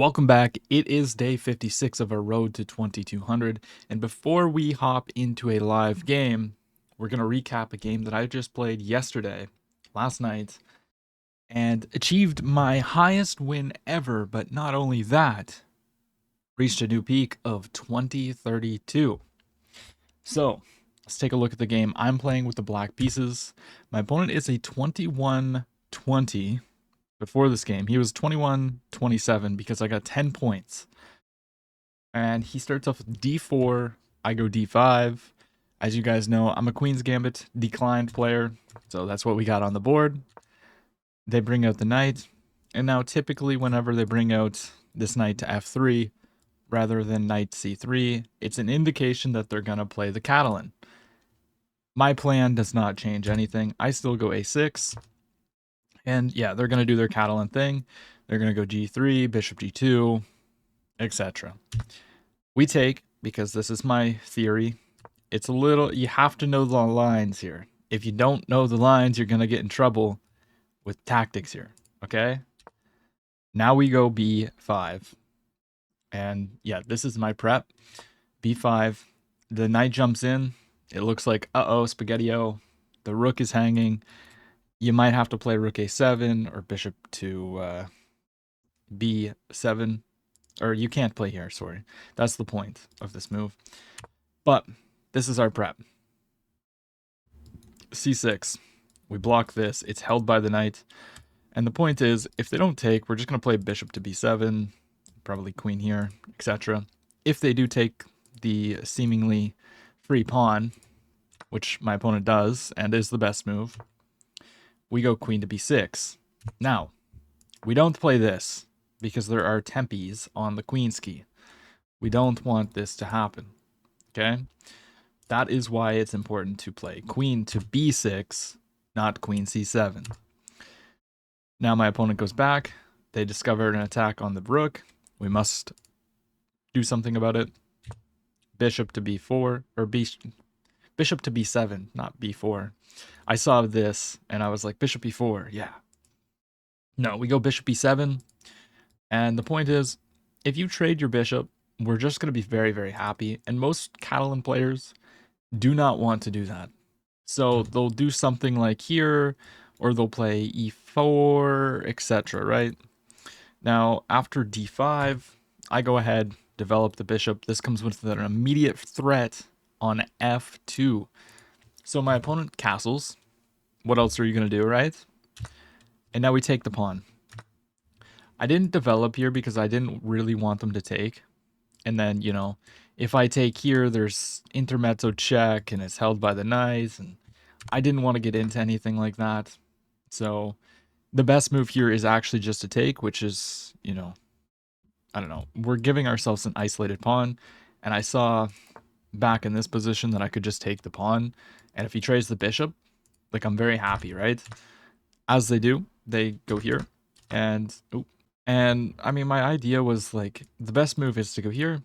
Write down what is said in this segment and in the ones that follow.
Welcome back. It is day 56 of our road to 2200. And before we hop into a live game, we're going to recap a game that I just played yesterday, last night, and achieved my highest win ever. But not only that, reached a new peak of 2032. So let's take a look at the game. I'm playing with the black pieces. My opponent is a 21-20. Before this game, he was 21-27 because I got 10 points. And he starts off with d4, I go d5. As you guys know, I'm a Queen's Gambit declined player, so that's what we got on the board. They bring out the knight, and now typically whenever they bring out this knight to f3 rather than knight c3, it's an indication that they're going to play the Catalan. My plan does not change anything. I still go a6, and yeah, they're going to do their Catalan thing. They're going to go g3, bishop g2, etc. We take, because this is my theory, it's a little, you have to know the lines here. If you don't know the lines, you're going to get in trouble with tactics here, okay? Now we go b5. And yeah, this is my prep. b5. The knight jumps in. It looks like, uh-oh, spaghetti-o. The rook is hanging. You might have to play rook a7 or bishop to b7. Or you can't play here, sorry. That's the point of this move. But this is our prep. c6. We block this. It's held by the knight. And the point is, if they don't take, we're just going to play bishop to b7, probably queen here, etc. If they do take the seemingly free pawn, which my opponent does, and is the best move, we go queen to b6. Now, we don't play this, because there are tempes on the queen's key. We don't want this to happen, okay? That is why it's important to play queen to b6, not queen c7. Now my opponent goes back. They discover an attack on the rook. We must do something about it. Bishop to b4, or bishop to b7, not b4. I saw this, and I was like, bishop b4, yeah. No, we go bishop b7, and the point is, if you trade your bishop, we're just going to be very, very happy, and most Catalan players do not want to do that. So they'll do something like here, or they'll play e4, etc., right? Now, after d5, I go ahead, develop the bishop. This comes with an immediate threat on f2. So my opponent castles. What else are you going to do, right? And now we take the pawn. I didn't develop here because I didn't really want them to take. And then, you know, if I take here, there's intermezzo check, and it's held by the knight, and I didn't want to get into anything like that. So the best move here is actually just to take, which is, you know, I don't know. We're giving ourselves an isolated pawn, and I saw back in this position that I could just take the pawn, and if he trades the bishop, like, I'm very happy, right? As they do, they go here, and and I mean, my idea was like, the best move is to go here.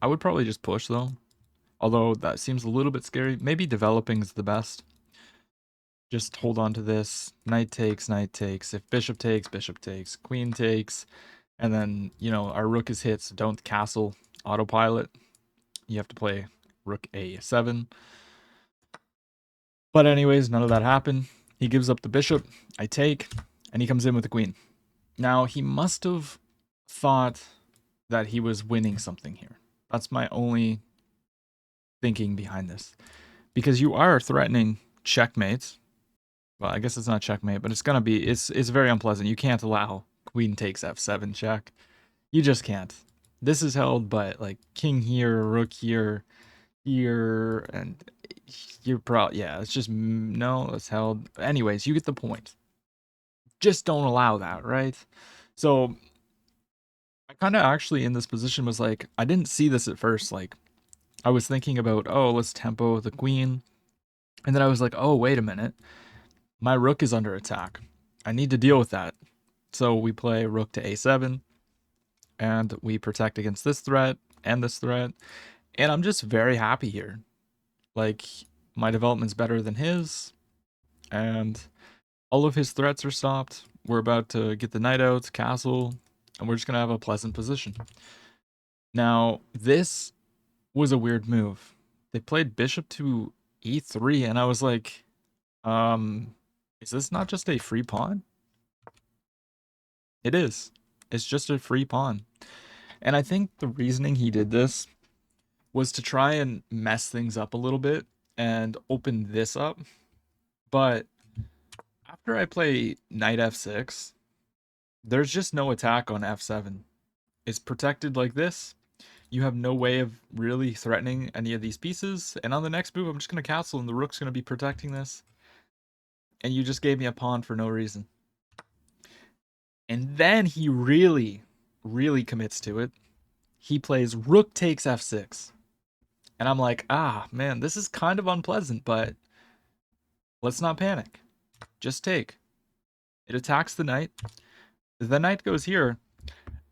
I would probably just push though, although that seems a little bit scary. Maybe developing is the best. Just hold on to this. Knight takes, knight takes. If bishop takes, queen takes. And then, you know, our rook is hit, so don't castle autopilot. You have to play rook a7. But anyways, none of that happened. He gives up the bishop. I take, and he comes in with the queen. Now, he must have thought that he was winning something here. That's my only thinking behind this. Because you are threatening checkmate. Well, I guess it's not checkmate, but it's gonna be, it's very unpleasant. You can't allow queen takes f7 check. You just can't. This is held, but like king here, rook here, here, and you're probably, yeah, it's just, no, it's held. Anyways, you get the point. Just don't allow that, right? So I kind of actually in this position was like, I didn't see this at first. Like, I was thinking about, oh, let's tempo the queen. And then I was like, oh, wait a minute. My rook is under attack. I need to deal with that. So we play rook to a7. And we protect against this threat and this threat. And I'm just very happy here. Like, my development's better than his. And all of his threats are stopped. We're about to get the knight out, castle. and we're just going to have a pleasant position. Now, this was a weird move. They played bishop to e3, and I was like, is this not just a free pawn? It is. It's just a free pawn. And I think the reasoning he did this was to try and mess things up a little bit and open this up. But after I play knight f6, there's just no attack on f7. It's protected like this. You have no way of really threatening any of these pieces. And on the next move, I'm just going to castle and the rook's going to be protecting this. And you just gave me a pawn for no reason. And then he really, really commits to it. He plays rook takes f6. And I'm like, ah, man, this is kind of unpleasant, but let's not panic. Just take. It attacks the knight. The knight goes here.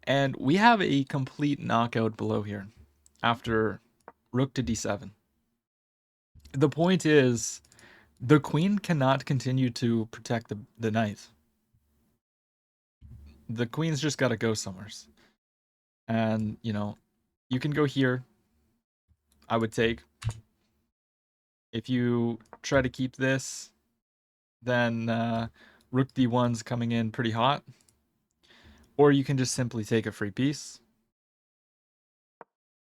And we have a complete knockout below here after rook to d7. The point is, the queen cannot continue to protect the knight. The queen's just got to go somewhere. And, you know, you can go here. I would take. If you try to keep this, then rook d1's coming in pretty hot. Or you can just simply take a free piece.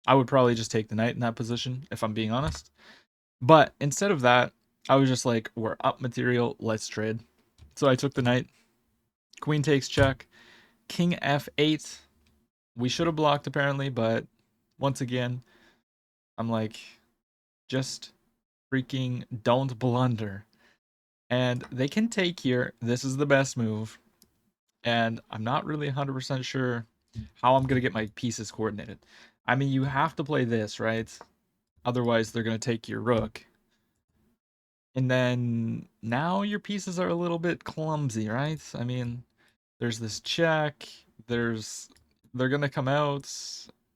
I would probably just take the knight in that position, if I'm being honest. But instead of that, I was just like, we're up material, let's trade. So I took the knight. Queen takes check. King f8. We should have blocked apparently, but once again, I'm like, just freaking don't blunder. And they can take here. This is the best move. And I'm not really 100% sure how I'm going to get my pieces coordinated. I mean, you have to play this, right? Otherwise, they're going to take your rook. And then now your pieces are a little bit clumsy, right? I mean, there's this check. They're going to come out.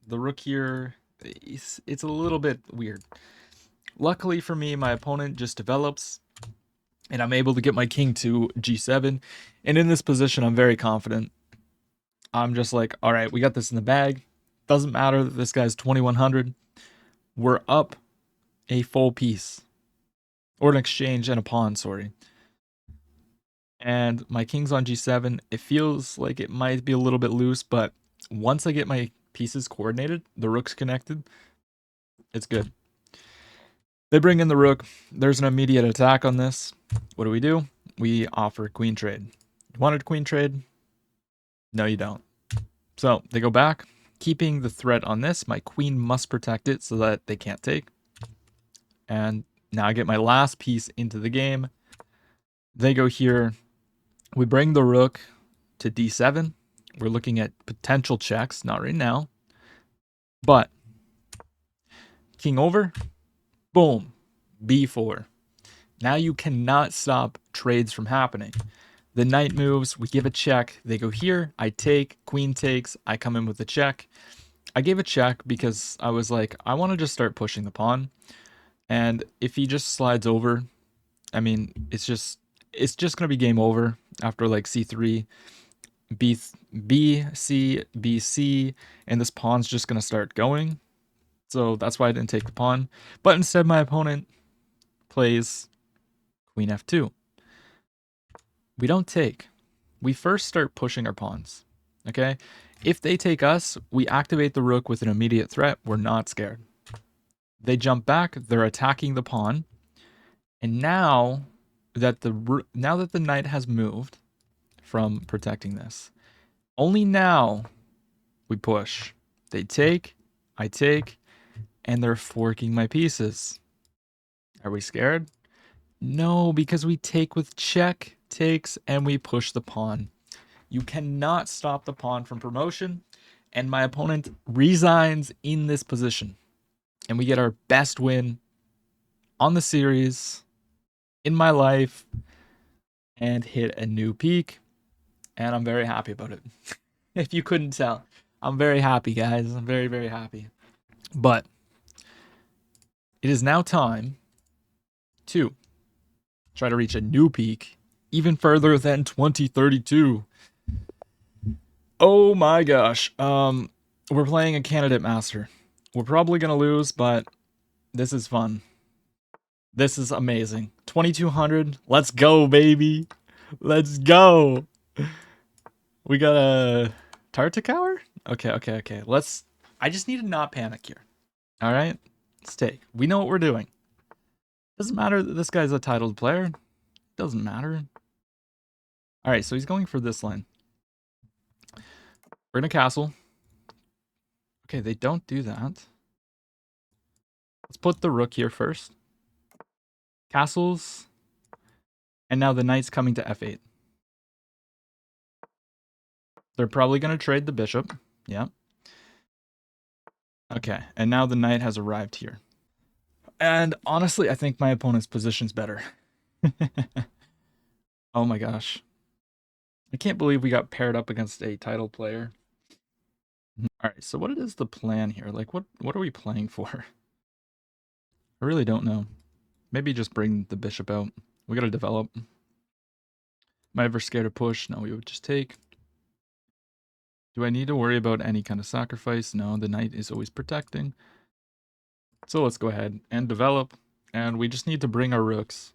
The rook here, it's a little bit weird. Luckily for me, my opponent just develops. And I'm able to get my king to g7. And in this position, I'm very confident. I'm just like, all right, we got this in the bag. Doesn't matter that this guy's 2100. We're up a full piece. Or an exchange and a pawn, sorry. And my king's on g7. It feels like it might be a little bit loose, but once I get my pieces coordinated, the rook's connected, it's good. They bring in the rook. There's an immediate attack on this. What do? We offer queen trade. You wanted queen trade? No, you don't. So they go back, keeping the threat on this. My queen must protect it so that they can't take. And now I get my last piece into the game. They go here. We bring the rook to d7. We're looking at potential checks. Not right now. But king over. Boom. b4. Now you cannot stop trades from happening. The knight moves, we give a check, they go here, I take, queen takes, I come in with a check. I gave a check because I was like, I want to just start pushing the pawn. And if he just slides over, I mean, it's just going to be game over after like c3, b, c, b, c, and this pawn's just going to start going. So that's why I didn't take the pawn. But instead my opponent plays queen f2. We don't take. We first start pushing our pawns. Okay? If they take us, we activate the rook with an immediate threat. We're not scared. They jump back. They're attacking the pawn. And now that the knight has moved from protecting this, only now we push. They take. I take. And they're forking my pieces. Are we scared? No, because we take with check, takes, and we push the pawn. You cannot stop the pawn from promotion, and my opponent resigns in this position. And we get our best win on the series, in my life, and hit a new peak. And I'm very happy about it. If you couldn't tell, I'm very happy, guys. I'm very, very happy. But it is now time to try to reach a new peak, even further than 2032. Oh my gosh. We're playing a candidate master. We're probably gonna lose, but this is fun. This is amazing. 2200. Let's go, baby. Let's go. We got a Tartakower? Okay. I just need to not panic here. All right? Let's take. We know what we're doing. Doesn't matter that this guy's a titled player. Doesn't matter. All right, so he's going for this line. We're gonna castle. Okay, they don't do that. Let's put the rook here first. Castles. And now the knight's coming to f8. They're probably going to trade the bishop. Yeah. Okay, and now the knight has arrived here. And honestly, I think my opponent's position's better. Oh my gosh. I can't believe we got paired up against a title player. Alright, so what is the plan here? Like, what are we playing for? I really don't know. Maybe just bring the bishop out. We gotta develop. Am I ever scared of push? No, we would just take. Do I need to worry about any kind of sacrifice? No, the knight is always protecting. So let's go ahead and develop. And we just need to bring our rooks.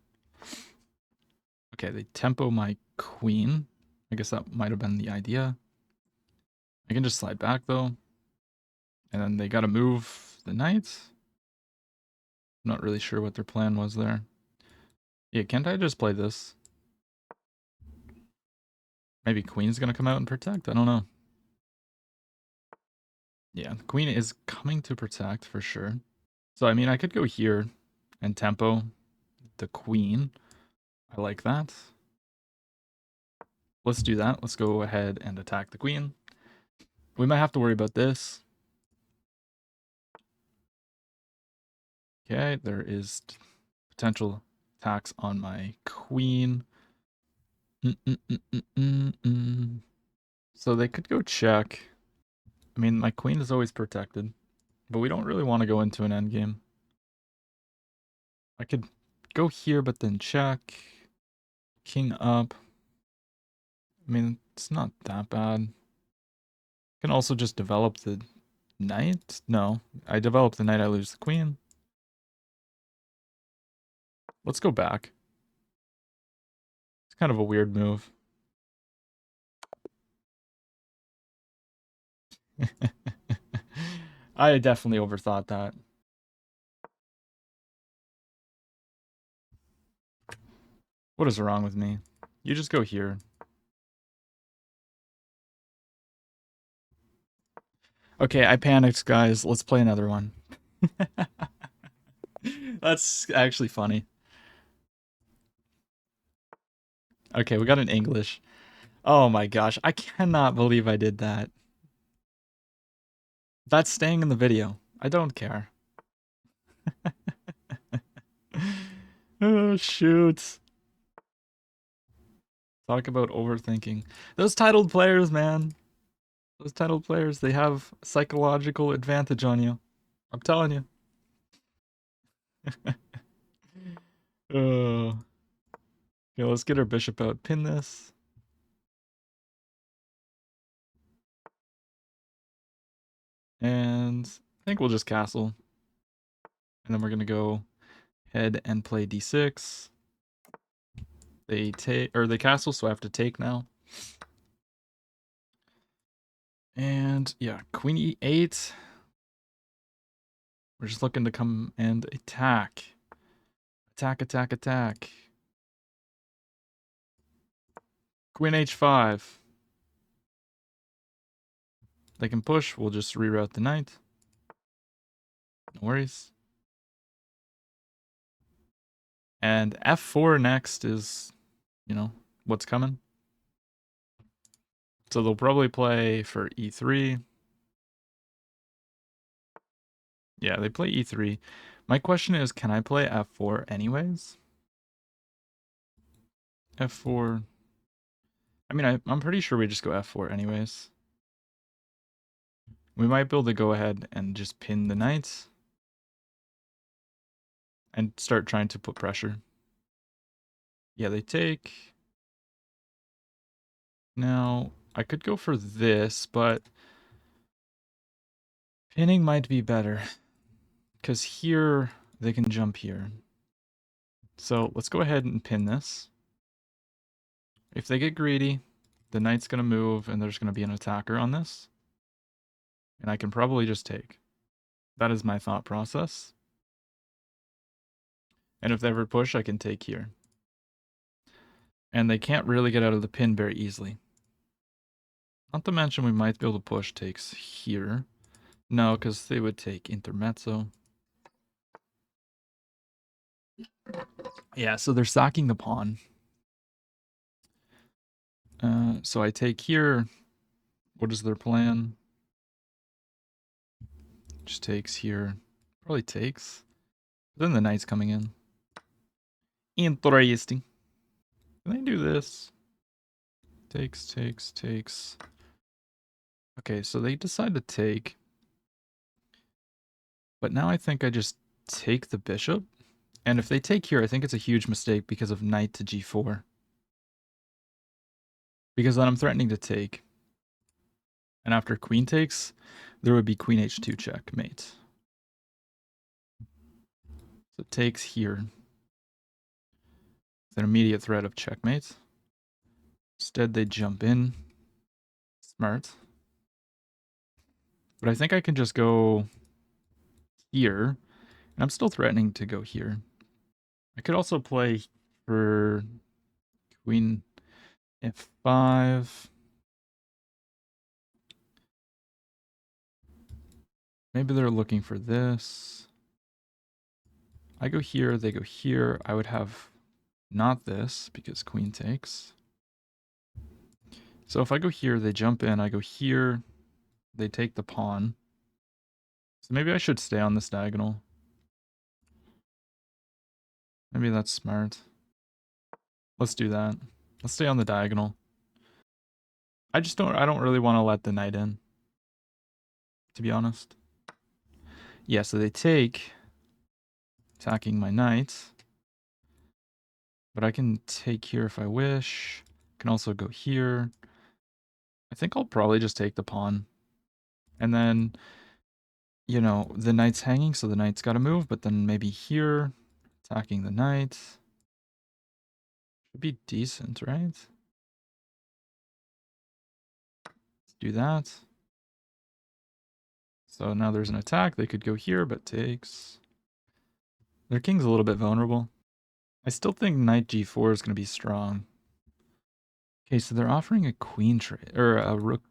Okay, they tempo my queen. I guess that might have been the idea. I can just slide back though. And then they gotta move the knight. I'm not really sure what their plan was there. Yeah, can't I just play this? Maybe queen's gonna come out and protect? I don't know. Yeah, the queen is coming to protect for sure. So, I mean, I could go here and tempo the queen. I like that. Let's do that. Let's go ahead and attack the queen. We might have to worry about this. Okay, there is potential attacks on my queen. So they could go check. I mean, my queen is always protected, but we don't really want to go into an endgame. I could go here, but then check. King up. I mean, it's not that bad. I can also just develop the knight. No, I develop the knight, I lose the queen. Let's go back. It's kind of a weird move. I definitely overthought that. What is wrong with me? You just go here. Okay, I panicked, guys. Let's play another one. That's actually funny. Okay, we got an English. Oh my gosh, I cannot believe I did that. That's staying in the video. I don't care. Oh, shoot. Talk about overthinking. Those titled players, man. Those titled players, they have psychological advantage on you. I'm telling you. Oh. Okay, let's get our bishop out. Pin this. And I think we'll just castle. And then we're going to go ahead and play d6. They take, or they castle, so I have to take now. And yeah, queen e8. We're just looking to come and attack. Attack. Queen h5. They can push. We'll just reroute the knight. No worries. And f4 next is, you know, what's coming. So they'll probably play for e3. Yeah, they play e3. My question is, can I play f4 anyways? f4. I mean, I'm pretty sure we just go f4 anyways. We might be able to go ahead and just pin the knights and start trying to put pressure. Yeah, they take. Now, I could go for this, but pinning might be better. Because here, they can jump here. So let's go ahead and pin this. If they get greedy, the knight's going to move, and there's going to be an attacker on this. And I can probably just take. That is my thought process. And if they ever push, I can take here. And they can't really get out of the pin very easily. Not to mention we might be able to push takes here. No, because they would take intermezzo. Yeah, so they're sacking the pawn. So I take here. What is their plan? Just takes here. Probably takes. Then the knight's coming in. Interesting. Can they do this? Takes, takes, takes. Okay, so they decide to take. But now I think I just take the bishop. And if they take here, I think it's a huge mistake because of knight to g4. Because then I'm threatening to take. And after queen takes, there would be queen h2 checkmate. So it takes here. It's an immediate threat of checkmate. Instead, they jump in. Smart. But I think I can just go here. And I'm still threatening to go here. I could also play for queen f5. Maybe they're looking for this. I go here, they go here. I would have not this because queen takes. So if I go here, they jump in. I go here, they take the pawn. So maybe I should stay on this diagonal. Maybe that's smart. Let's do that. Let's stay on the diagonal. I don't really want to let the knight in, to be honest. Yeah, so they take, attacking my knight. But I can take here if I wish. I can also go here. I think I'll probably just take the pawn. And then, you know, the knight's hanging, so the knight's got to move. But then maybe here, attacking the knight. Should be decent, right? Let's do that. So now there's an attack. They could go here, but takes. Their king's a little bit vulnerable. I still think knight g4 is going to be strong. Okay, so they're offering a queen trade, or a rook,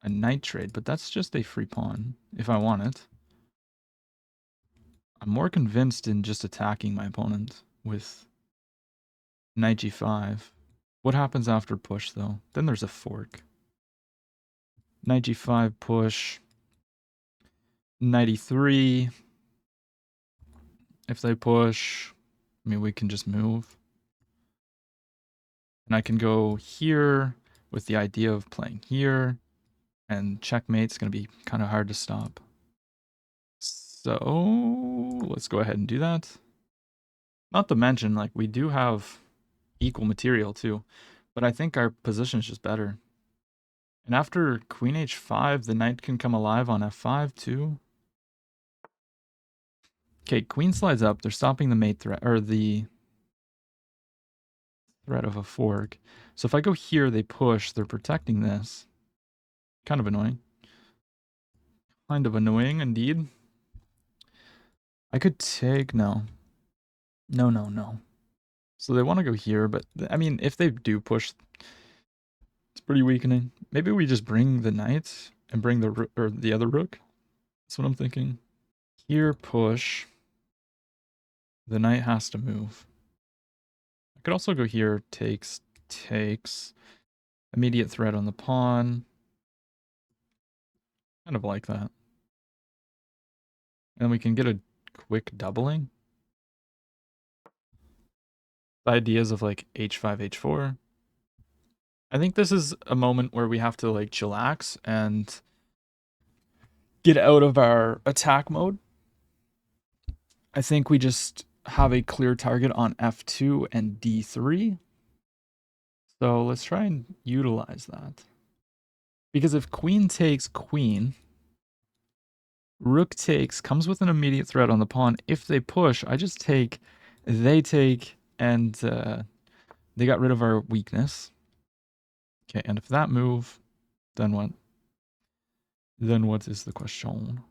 a knight trade, but that's just a free pawn, if I want it. I'm more convinced in just attacking my opponent with knight g5. What happens after push, though? Then there's a fork. Knight g5 push. Knight e3. If they push, I mean, we can just move. And I can go here with the idea of playing here. And checkmate's going to be kind of hard to stop. So let's go ahead and do that. Not to mention, like, we do have equal material too, but I think our position is just better. And after queen h5, the knight can come alive on f5 too. Okay, queen slides up. They're stopping the mate threat, or the threat of a fork. So if I go here, they push. They're protecting this. Kind of annoying. Kind of annoying indeed. I could take, no. No, no, no. So they want to go here, but I mean, if they do push, it's pretty weakening. Maybe we just bring the knight and bring the or the other rook. That's what I'm thinking. Here, push. The knight has to move. I could also go here, takes, takes. Immediate threat on the pawn. Kind of like that. And we can get a quick doubling. The ideas of like h5, h4. I think this is a moment where we have to like chillax and get out of our attack mode. I think we just have a clear target on f2 and d3. So let's try and utilize that. Because if queen takes queen, rook takes, comes with an immediate threat on the pawn. If they push, I just take, they take, and they got rid of our weakness. Okay, and if that move, then what? Then what is the question?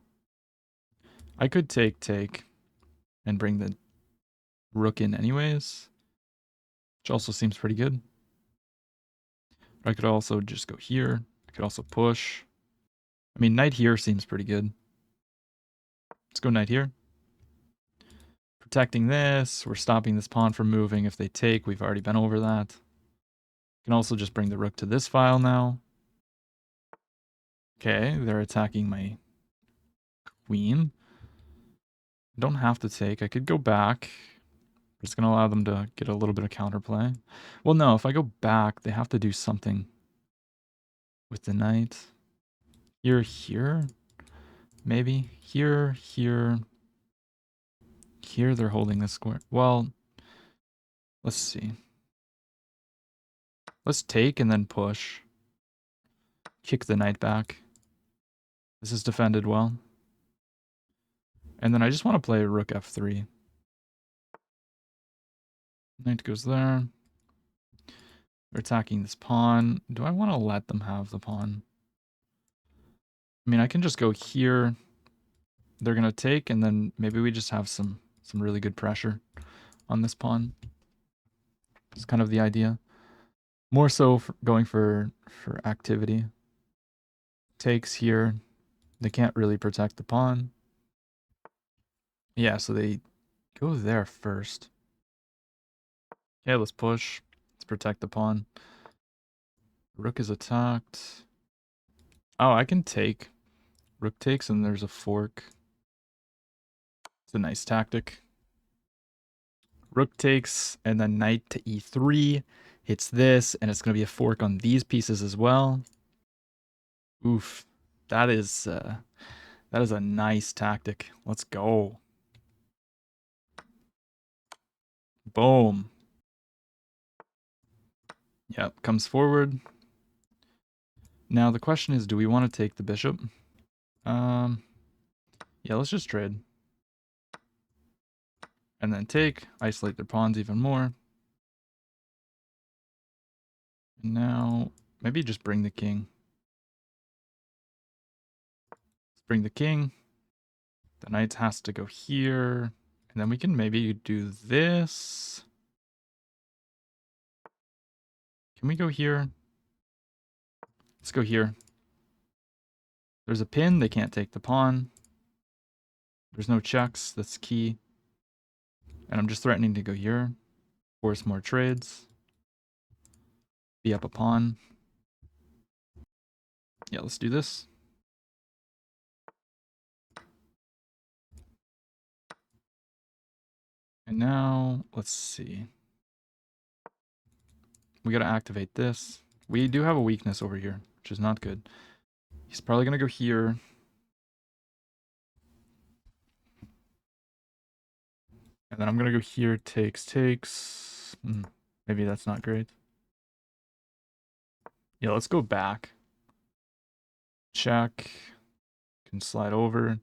I could take, and bring the rook in anyways, which also seems pretty good. I could also just go here. I could also push. I mean, knight here seems pretty good. Let's go knight here. Protecting this. We're stopping this pawn from moving. If they take, we've already been over that. Can also just bring the rook to this file now. Okay, they're attacking my queen. I don't have to take. I could go back. Just going to allow them to get a little bit of counterplay. Well, no, if I go back, they have to do something with the knight. Here. Maybe. Here. Here they're holding this square. Well, let's see. Let's take and then push. Kick the knight back. This is defended well. And then I just want to play rook f3. Knight goes there. They're attacking this pawn. Do I want to let them have the pawn? I mean, I can just go here. They're going to take, and then maybe we just have some really good pressure on this pawn. It's kind of the idea. More so for going for activity. Takes here. They can't really protect the pawn. Yeah, so they go there first. Okay, let's push. Let's protect the pawn. Rook is attacked. Oh, I can take. Rook takes and there's a fork. It's a nice tactic. Rook takes and then knight to e3. Hits this, and it's going to be a fork on these pieces as well. Oof. That is a nice tactic. Let's go. Boom. Yep, comes forward. Now the question is, do we want to take the bishop? Yeah, let's just trade. And then take, isolate their pawns even more. And now, maybe just bring the king. Let's bring the king. The knight has to go here. And then we can maybe do this. Can we go here? Let's go here. There's a pin, they can't take the pawn. There's no checks, that's key. And I'm just threatening to go here. Force more trades. Be up a pawn. Yeah, let's do this. And now, let's see. We gotta activate this. We do have a weakness over here, which is not good. He's probably gonna go here. And then I'm gonna go here, takes. Maybe that's not great. Yeah, let's go back. Check. Can slide over.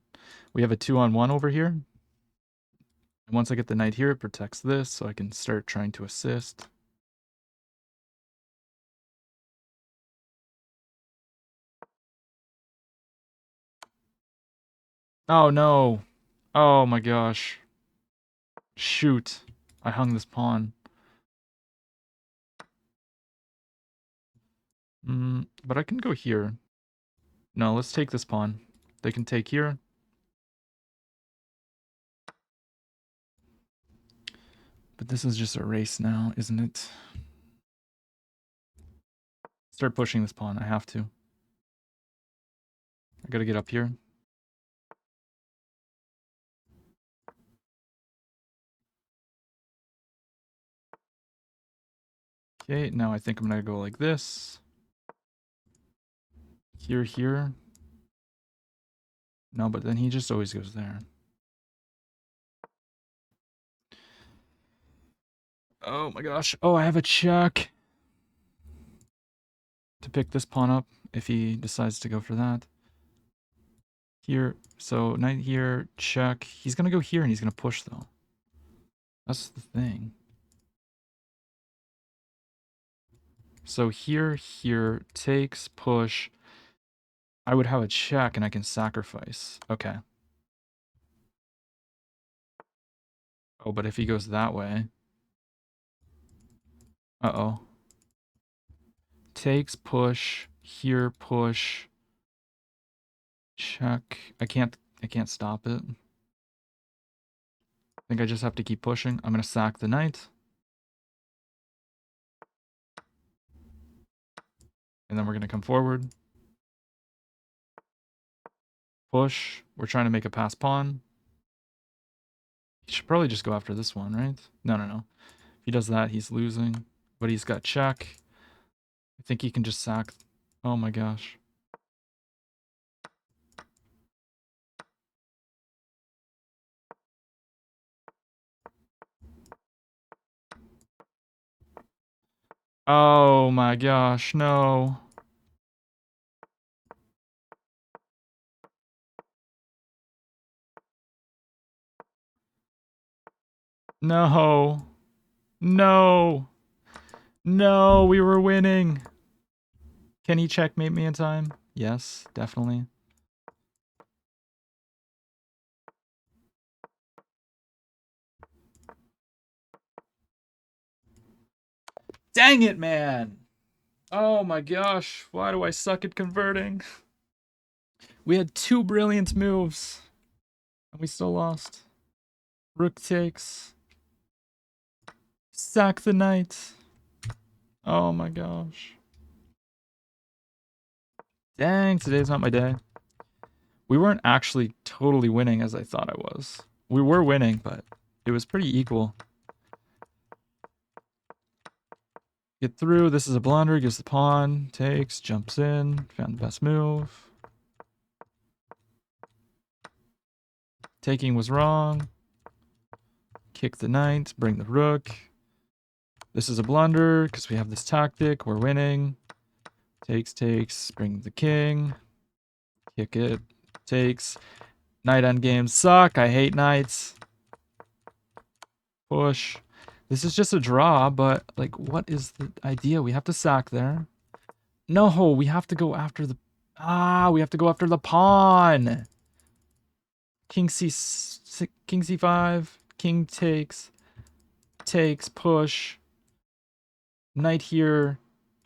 We have a 2-on-1 over here. And once I get the knight here, it protects this, so I can start trying to assist. Oh no. Oh my gosh. Shoot. I hung this pawn. But I can go here. No, let's take this pawn. They can take here. But this is just a race now, isn't it? Start pushing this pawn. I have to. I gotta get up here. Okay, now I think I'm gonna go like this. Here. No, but then he just always goes there. Oh my gosh. Oh, I have a check to pick this pawn up. if he decides to go for that. Here, so knight here, check. He's gonna go here and he's gonna push though. That's the thing. So here, takes, push. I would have a check and I can sacrifice. Okay. Oh, but if he goes that way. Uh-oh. Takes, push, here, push. Check. I can't stop it. I think I just have to keep pushing. I'm gonna sack the knight. And then we're gonna come forward. Push. We're trying to make a pass pawn. He should probably just go after this one, right? No. If he does that, he's losing. But he's got check. I think he can just sack. Oh my gosh. Oh my gosh, no. No. No. No, we were winning. Can he checkmate me in time? Yes, definitely. Dang it, man. Oh my gosh, why do I suck at converting? We had 2 brilliant moves, and we still lost. Rook takes. Sack the knight. Oh my gosh. Dang, today's not my day. We weren't actually totally winning as I thought I was. We were winning, but it was pretty equal. Get through. This is a blunder. Gives the pawn. Takes. Jumps in. Found the best move. Taking was wrong. Kick the knight. Bring the rook. This is a blunder because we have this tactic. We're winning. Takes. Bring the king. Kick it. Takes. Knight endgames suck. I hate knights. Push. This is just a draw, but, like, what is the idea? We have to sack there. No, we have to go after the... we have to go after the pawn! King c5, king takes, push, knight here,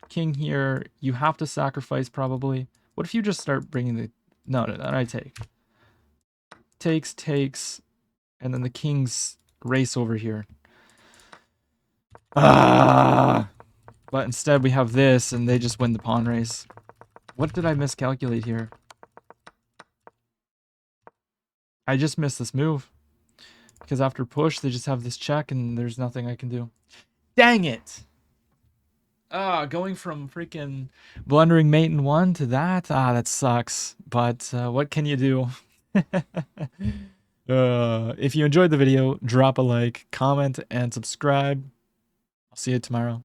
king here. You have to sacrifice, probably. What if you just start bringing the... No, I take. Takes, and then the kings race over here. But instead we have this, and they just win the pawn race. What did I miscalculate here? I just missed this move. Because after push, they just have this check, and there's nothing I can do. Dang it! Going from freaking blundering mate in 1 to that? That sucks. But what can you do? If you enjoyed the video, drop a like, comment, and subscribe. I'll see you tomorrow.